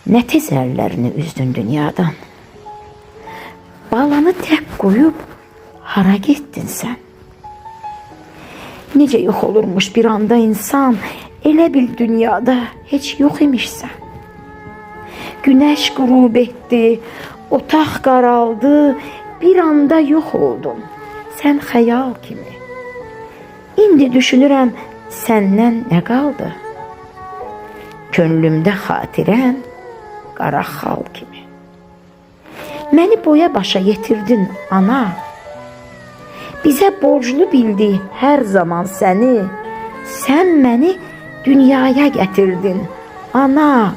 Nə tez əllərini üzdün dünyadan. Balanı tək qoyub hara getdin sən? Necə yox olurmuş bir anda insan, elə bil dünyada heç yox imişsən. Günəş qürub etdi, otaq qaraldı, bir anda yox oldun, sən xəyal kimi. İndi düşünürəm, səndən nə qaldı? Könlümdə xatirən qara xal kimi. Məni boya başa yetirdin ana. Bizə borclu bildi hər zaman səni. Sən məni dünyaya gətirdin ana.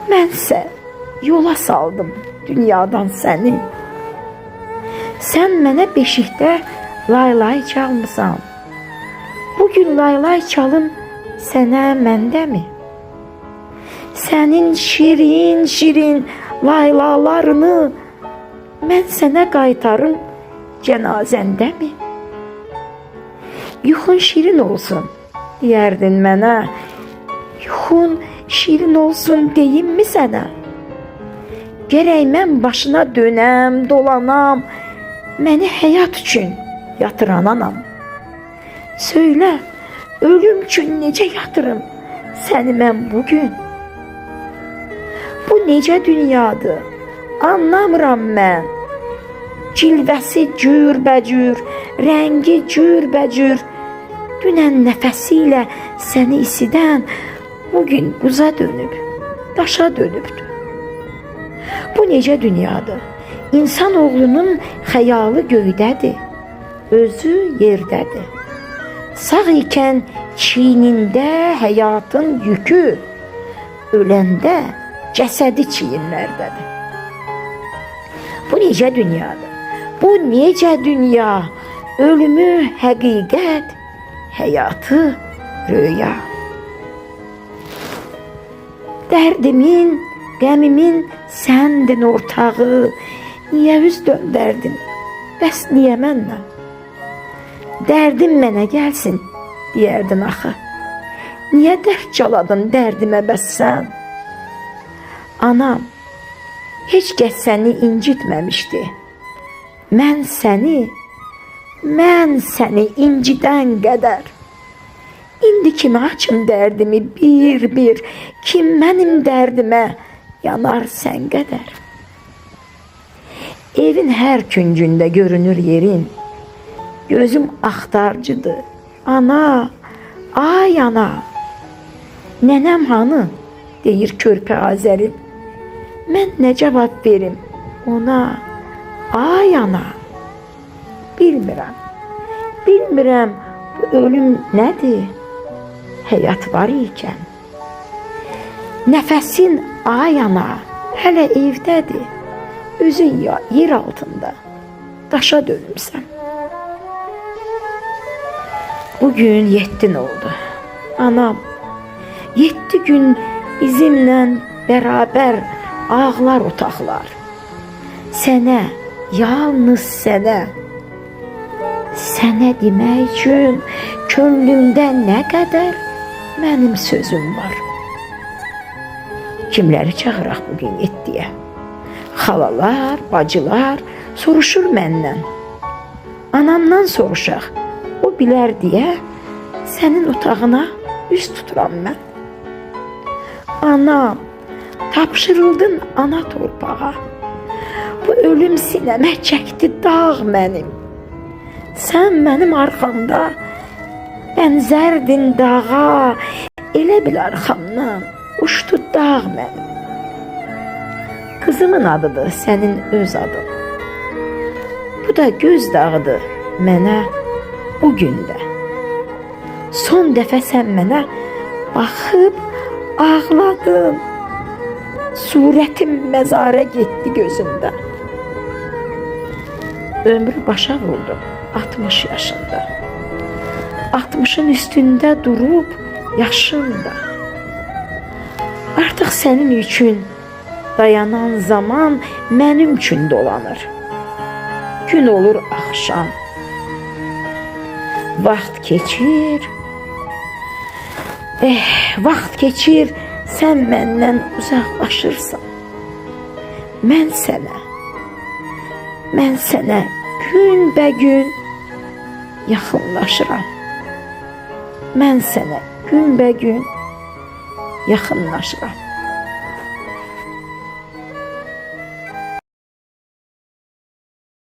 Mənsə yola saldım dünyadan səni. Sən mənə beşikdə laylay çalmısan. Bugün laylay çalım sənə məndəmi? Sənin şirin şirin laylalarını mən sənə qaytarım cənazəndəmi? Yuxun şirin olsun deyərdin mənə. Yuxun şirin olsun deyimmi sənə? Gərək mən başına dönəm, dolanam, məni həyat üçün yatıran anam. Söylə, ölüm üçün necə yatırım səni mən bugün? Bu necə dünyadır, anlamıram mən. Cilvəsi cürbəcür, rəngi cürbəcür. Dünən nəfəsi ilə səni isidən, bugün buza dönüb, daşa dönübdür. Bu necə dünyadır? İnsan oğlunun xəyalı göydədir, özü yerdədir. Sağ ikən çiynində həyatın yükü, öləndə cəsədi çiyinlərdədir. Bu necə dünyadır? Bu necə dünya? Ölümü həqiqət, həyatı röya. Dərdimin, qəmimin səndin ortağı. Niyə üz döndərdin? Bəs niyə məndən? Dərdim mənə gəlsin, deyərdin axı. Niyə dərd caladın dərdimə bəs sən? Anam, heç kəs səni incitməmişdi. Mən səni incidən qədər. İndi kimə açım dərdimi bir-bir, kim mənim dərdimə yanar sən qədər. Evin hər küncündə görünür yerin, gözüm axtarcıdır. Ana, ay ana, nənəm hanı, deyir körpə Azərim. Mən nə cavab verim ona, ay ana? Bilmirəm bu ölüm nədir, həyat var ikən. Nəfəsin ay ana, hələ evdədir, özün yer altında, daşa dönümsən. Bugün 7 oldu, anam, 7 gün bizimlə bərabər ağlar otaqlar. Sənə, yalnız sənə demək üçün könlümdə nə qədər mənim sözüm var. Kimləri çağıraq bugün 7-yə? Xalalar, bacılar soruşur məndən. Anamdan soruşaq, o bilər deyə sənin otağına üz tuturam mən. Anam, tapşırıldın ana torpağa. Bu ölüm sinəmə çəkdi dağ mənim. Sən mənim arxamda bənzərdin dağa, elə bil arxamdan uçdu dağ mənim. Qızımın adıdır sənin öz adın. Bu da göz dağıdır mənə bugün də. Son dəfə sən mənə baxıb ağladın. Surətim məzara getdi gözümdə. Ömrü başa vurdum 60 yaşında. 60'ın üstündə durub yaşında. Artıq sənin üçün dayanan zaman mənim üçün dolanır. Gün olur axşam. Vaxt keçir. Vaxt keçir, sən məndən uzaqlaşırsan. Mən sənə günbəgün yaxınlaşıram. Mən sənə günbəgün yaxınlaşıram.